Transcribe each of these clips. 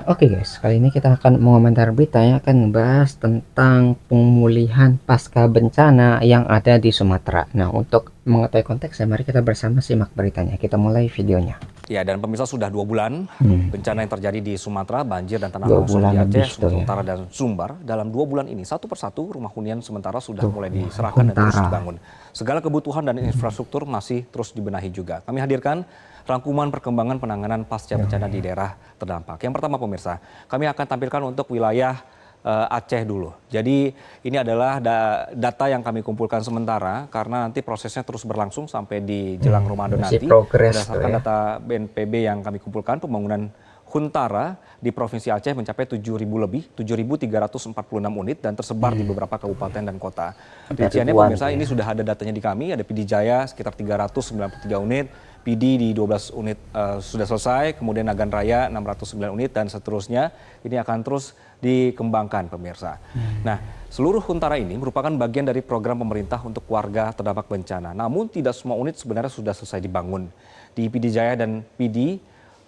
Oke guys, kali ini kita akan mengomentar berita yang akan membahas tentang pemulihan pasca bencana yang ada di Sumatera. Nah, untuk mengetahui konteksnya, mari kita bersama simak beritanya. Kita mulai videonya. Ya, dan pemirsa sudah 2 bulan bencana yang terjadi di Sumatera, banjir dan tanah Dua longsor bulan di lebih Aceh, tuh Sumatera ya. Utara, dan Sumbar. Dalam 2 bulan ini, satu persatu rumah hunian sementara sudah Tuh, mulai diserahkan dan terus Huntara. dibangun. Segala kebutuhan dan infrastruktur masih terus dibenahi juga. Kami hadirkan rangkuman perkembangan penanganan pasca bencana di daerah terdampak. Yang pertama pemirsa, kami akan tampilkan untuk wilayah Aceh dulu. Jadi ini adalah data yang kami kumpulkan sementara karena nanti prosesnya terus berlangsung sampai di jelang Ramadan Masih nanti. progres tuh Berdasarkan ya. data BNPB yang kami kumpulkan, pembangunan Huntara di Provinsi Aceh mencapai 7.000 lebih, 7.346 unit dan tersebar di beberapa kabupaten dan kota. Sampai Rinciannya ribuan pemirsa, tuh ya. ini sudah ada datanya di kami, ada PD Jaya sekitar 393 unit, PD di 12 unit sudah selesai, kemudian Nagan Raya 609 unit dan seterusnya. Ini akan terus dikembangkan pemirsa. Nah, seluruh Huntara ini merupakan bagian dari program pemerintah untuk warga terdampak bencana. Namun tidak semua unit sebenarnya sudah selesai dibangun. Di PD Jaya dan PD,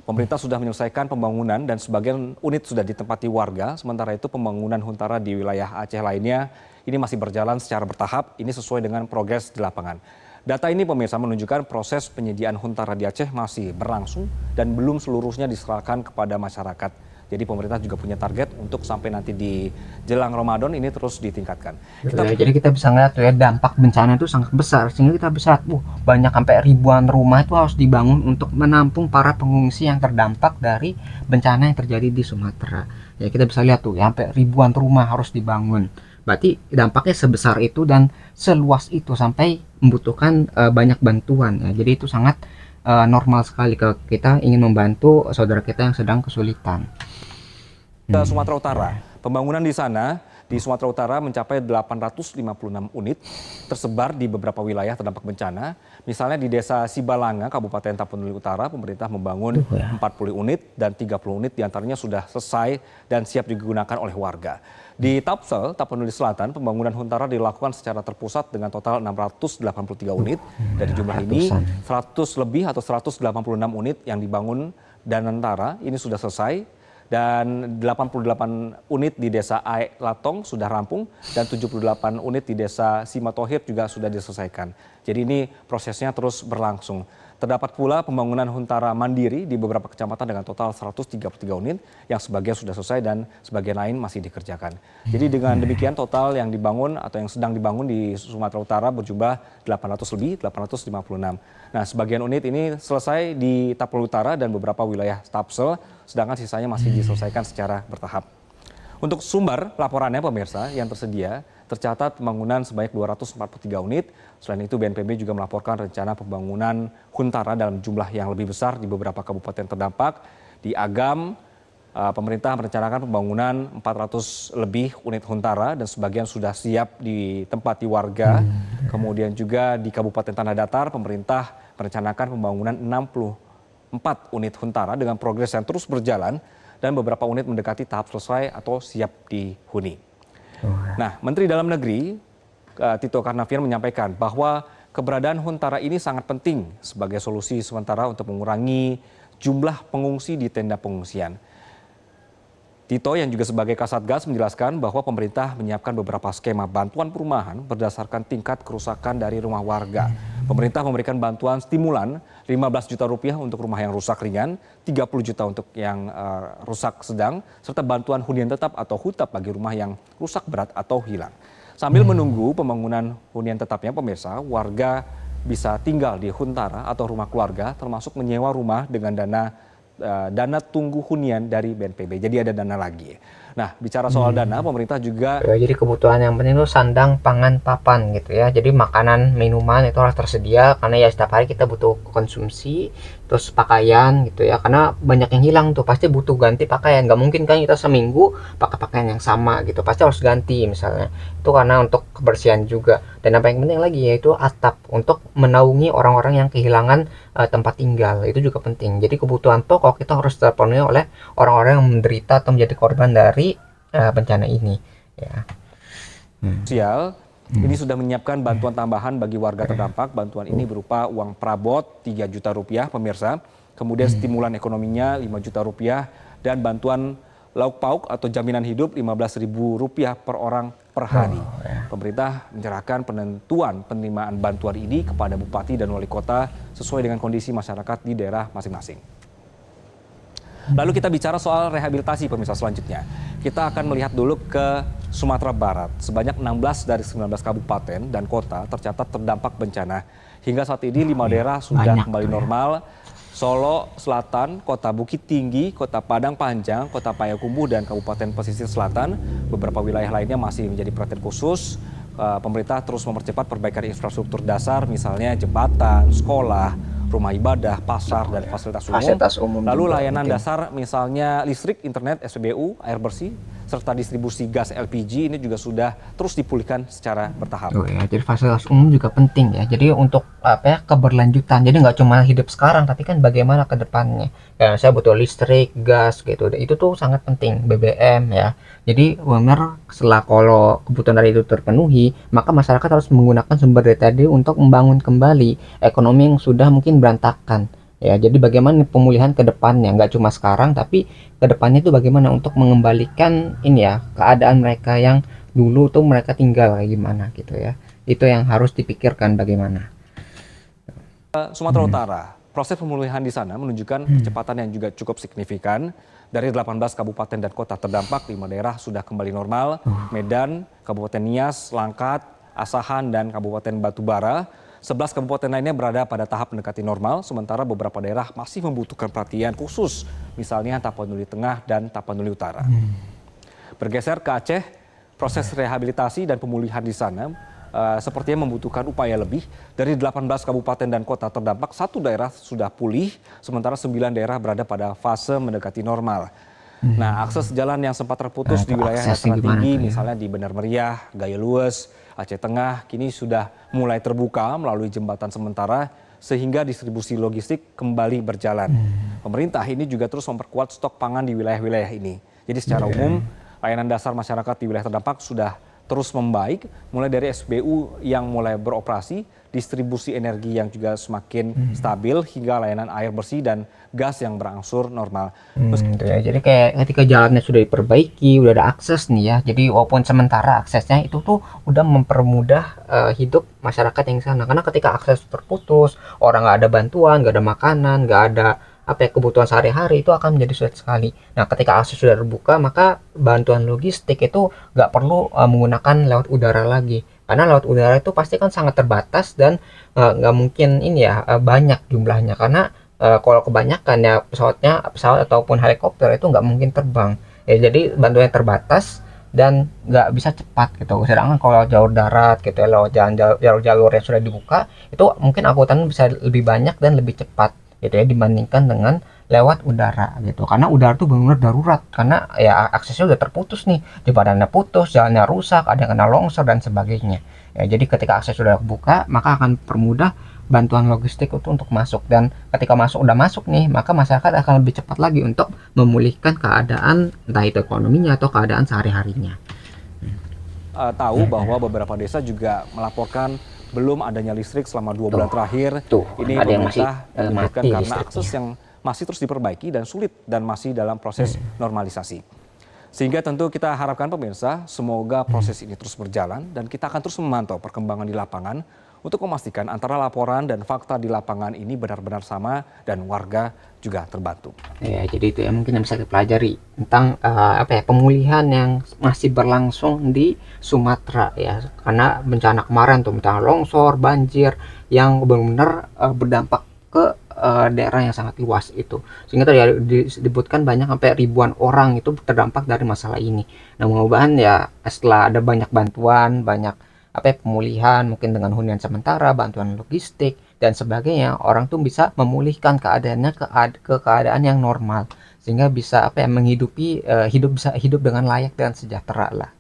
pemerintah sudah menyelesaikan pembangunan dan sebagian unit sudah ditempati warga. Sementara itu pembangunan Huntara di wilayah Aceh lainnya ini masih berjalan secara bertahap. Ini sesuai dengan progres di lapangan. Data ini pemirsa menunjukkan proses penyediaan Huntara di Aceh masih berlangsung dan belum seluruhnya diserahkan kepada masyarakat. Jadi pemerintah juga punya target untuk sampai nanti di jelang Ramadan ini terus ditingkatkan. Gitu Kita ya. Jadi kita bisa ngeliat tuh ya, dampak bencana itu sangat besar sehingga kita bisa banyak sampai ribuan rumah itu harus dibangun untuk menampung para pengungsi yang terdampak dari bencana yang terjadi di Sumatera. Ya kita bisa lihat tuh ya, sampai ribuan rumah harus dibangun. Berarti dampaknya sebesar itu dan seluas itu sampai membutuhkan banyak bantuan ya. Jadi itu sangat normal sekali kalau kita ingin membantu saudara kita yang sedang kesulitan. ke Sumatera Utara. Pembangunan di sana di Sumatera Utara mencapai 856 unit tersebar di beberapa wilayah terdampak bencana. Misalnya di Desa Sibalanga, Kabupaten Tapanuli Utara, pemerintah membangun Tuh ya. 40 unit dan 30 unit diantaranya sudah selesai dan siap digunakan oleh warga. Di Tapsel, Tapanuli Selatan, pembangunan Huntara dilakukan secara terpusat dengan total 683 unit. Dari jumlah ini, Ratusan. 100 lebih atau 186 unit yang dibangun Danantara ini sudah selesai dan 88 unit di Desa Aek Latong sudah rampung dan 78 unit di Desa Simatohir juga sudah diselesaikan. Jadi ini prosesnya terus berlangsung. Terdapat pula pembangunan Huntara Mandiri di beberapa kecamatan dengan total 133 unit yang sebagian sudah selesai dan sebagian lain masih dikerjakan. Jadi dengan demikian total yang dibangun atau yang sedang dibangun di Sumatera Utara berjumlah 800 lebih, 856. Nah, sebagian unit ini selesai di Tapanuli Utara dan beberapa wilayah Tapsel, sedangkan sisanya masih diselesaikan secara bertahap. Untuk Sumbar, laporannya pemirsa yang tersedia tercatat pembangunan sebanyak 243 unit. Selain itu BNPB juga melaporkan rencana pembangunan Huntara dalam jumlah yang lebih besar di beberapa kabupaten terdampak. Di Agam, pemerintah merencanakan pembangunan 400 lebih unit Huntara dan sebagian sudah siap ditempati warga. Kemudian juga di Kabupaten Tanah Datar, pemerintah merencanakan pembangunan 64 unit Huntara dengan progres yang terus berjalan dan beberapa unit mendekati tahap selesai atau siap dihuni. Nah, Menteri Dalam Negeri Tito Karnavian menyampaikan bahwa keberadaan Huntara ini sangat penting sebagai solusi sementara untuk mengurangi jumlah pengungsi di tenda pengungsian. Tito yang juga sebagai Kasatgas menjelaskan bahwa pemerintah menyiapkan beberapa skema bantuan perumahan berdasarkan tingkat kerusakan dari rumah warga. Pemerintah memberikan bantuan stimulan 15 juta rupiah untuk rumah yang rusak ringan, 30 juta untuk yang rusak sedang, serta bantuan hunian tetap atau hutap bagi rumah yang rusak berat atau hilang. Sambil menunggu pembangunan hunian tetapnya pemirsa, warga bisa tinggal di Huntara atau rumah keluarga termasuk menyewa rumah dengan dana tunggu hunian dari BNPB. Jadi ada dana lagi. Nah, bicara soal dana, pemerintah juga Ya, jadi kebutuhan yang penting itu sandang, pangan, papan gitu ya. Jadi makanan, minuman itu harus tersedia karena ya setiap hari kita butuh konsumsi, terus pakaian gitu ya. Karena banyak yang hilang tuh, pasti butuh ganti pakaian. Gak mungkin kan kita seminggu pakai pakaian yang sama gitu. Pasti harus ganti misalnya. Itu karena untuk kebersihan juga. Dan apa yang penting lagi yaitu atap untuk menaungi orang-orang yang kehilangan tempat tinggal. Itu juga penting. Jadi kebutuhan pokok kita harus terpenuhi oleh orang-orang yang menderita atau menjadi korban dari bencana ini ya. sosial ini sudah menyiapkan bantuan tambahan bagi warga terdampak. Bantuan ini berupa uang perabot 3 juta rupiah pemirsa. Kemudian stimulan ekonominya 5 juta rupiah dan bantuan lauk pauk atau jaminan hidup Rp15.000 per orang per hari. Pemerintah menyerahkan penentuan penerimaan bantuan ini kepada bupati dan wali kota sesuai dengan kondisi masyarakat di daerah masing-masing. Lalu kita bicara soal rehabilitasi pemirsa selanjutnya. Kita akan melihat dulu ke Sumatera Barat. Sebanyak 16 dari 19 kabupaten dan kota tercatat terdampak bencana. Hingga saat ini 5 daerah sudah kembali normal. Solo Selatan, Kota Bukit Tinggi, Kota Padang Panjang, Kota Payakumbuh, dan Kabupaten Pesisir Selatan. Beberapa wilayah lainnya masih menjadi perhatian khusus. Pemerintah terus mempercepat perbaikan infrastruktur dasar, misalnya jembatan, sekolah, rumah ibadah, pasar, dan fasilitas umum. Lalu layanan dasar misalnya listrik, internet, SPBU, air bersih, serta distribusi gas LPG ini juga sudah terus dipulihkan secara bertahap. Oh ya, jadi fasilitas umum juga penting ya. Jadi untuk keberlanjutan. Jadi nggak cuma hidup sekarang, tapi kan bagaimana ke depannya. Ya, saya butuh listrik, gas gitu. Itu tuh sangat penting, BBM ya. Jadi benar setelah kalau kebutuhan dari itu terpenuhi, maka masyarakat harus menggunakan sumber daya tadi untuk membangun kembali ekonomi yang sudah mungkin berantakan. Ya, jadi bagaimana pemulihan ke depannya, nggak cuma sekarang, tapi ke depannya itu bagaimana untuk mengembalikan ini ya, keadaan mereka yang dulu tuh mereka tinggal kayak gimana gitu ya. Itu yang harus dipikirkan bagaimana. Sumatera Utara, proses pemulihan di sana menunjukkan kecepatan yang juga cukup signifikan. Dari 18 kabupaten dan kota terdampak, 5 daerah sudah kembali normal. Medan, Kabupaten Nias, Langkat, Asahan, dan Kabupaten Batubara. 11 kabupaten lainnya berada pada tahap mendekati normal, sementara beberapa daerah masih membutuhkan perhatian khusus, misalnya Tapanuli Tengah dan Tapanuli Utara. Bergeser ke Aceh, proses rehabilitasi dan pemulihan di sana sepertinya membutuhkan upaya lebih. Dari 18 kabupaten dan kota terdampak, 1 daerah sudah pulih, sementara 9 daerah berada pada fase mendekati normal. Nah, akses jalan yang sempat terputus di wilayah dataran tinggi, misalnya di Benar Meriah, Gaya Lues, Aceh Tengah, kini sudah mulai terbuka melalui jembatan sementara, sehingga distribusi logistik kembali berjalan. Pemerintah ini juga terus memperkuat stok pangan di wilayah-wilayah ini. Jadi secara umum, layanan dasar masyarakat di wilayah terdampak sudah terus membaik, mulai dari SPBU yang mulai beroperasi, distribusi energi yang juga semakin stabil, hingga layanan air bersih dan gas yang berangsur normal. Gitu ya. Jadi kayak ketika jalannya sudah diperbaiki, udah ada akses nih ya. Jadi walaupun sementara aksesnya itu tuh udah mempermudah hidup masyarakat yang di sana. Karena ketika akses terputus, orang nggak ada bantuan, nggak ada makanan, nggak ada kebutuhan sehari-hari, itu akan menjadi sulit sekali. Nah, ketika akses sudah terbuka, maka bantuan logistik itu nggak perlu menggunakan lewat udara lagi, karena lewat udara itu pasti kan sangat terbatas dan nggak mungkin ini ya banyak jumlahnya, karena kalau kebanyakan ya pesawat ataupun helikopter itu nggak mungkin terbang ya. Jadi bantuannya terbatas dan nggak bisa cepat gitu. Sedangkan kalau jalur darat gitu ya, lewat jalur-jalur yang sudah dibuka, itu mungkin angkutan bisa lebih banyak dan lebih cepat gitu ya, dibandingkan dengan lewat udara gitu. Karena udara tuh benar-benar darurat, karena ya aksesnya udah terputus nih, jembatannya putus, jalannya rusak, ada yang kena longsor dan sebagainya ya. Jadi ketika akses sudah terbuka, maka akan permudah bantuan logistik itu untuk masuk, dan ketika udah masuk nih, maka masyarakat akan lebih cepat lagi untuk memulihkan keadaan entah itu ekonominya atau keadaan sehari-harinya. Tahu bahwa beberapa desa juga melaporkan belum adanya listrik selama 2 bulan terakhir. Ini pemerintah menyebutkan karena akses yang masih terus diperbaiki dan sulit dan masih dalam proses normalisasi. Sehingga tentu kita harapkan pemirsa, semoga proses ini terus berjalan dan kita akan terus memantau perkembangan di lapangan untuk memastikan antara laporan dan fakta di lapangan ini benar-benar sama dan warga juga terbantu. Ya, jadi itu ya mungkin yang bisa kita pelajari tentang pemulihan yang masih berlangsung di Sumatera ya, karena bencana kemarin tuh, bencana longsor, banjir yang benar-benar berdampak ke daerah yang sangat luas itu, sehingga tadi disebutkan banyak sampai ribuan orang itu terdampak dari masalah ini. Nah, mudah-mudahan ya setelah ada banyak bantuan, banyak pemulihan mungkin dengan hunian sementara, bantuan logistik dan sebagainya, orang tuh bisa memulihkan keadaannya ke keadaan yang normal, sehingga bisa menghidupi hidup dengan layak dan sejahtera lah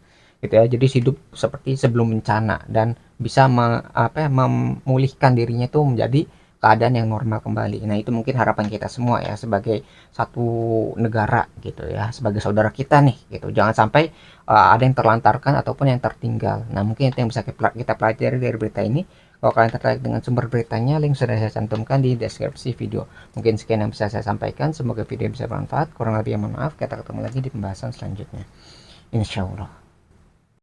gitu ya. Jadi hidup seperti sebelum bencana dan bisa memulihkan dirinya tuh menjadi keadaan yang normal kembali. Nah, itu mungkin harapan kita semua ya sebagai satu negara gitu ya, sebagai saudara kita nih gitu. Jangan sampai ada yang terlantarkan ataupun yang tertinggal. Nah, mungkin itu yang bisa kita pelajari dari berita ini. Kalau kalian tertarik dengan sumber beritanya, link sudah saya cantumkan di deskripsi video. Mungkin sekian yang bisa saya sampaikan. Semoga video bisa bermanfaat. Kurang lebih mohon maaf. Kita ketemu lagi di pembahasan selanjutnya. Insya Allah.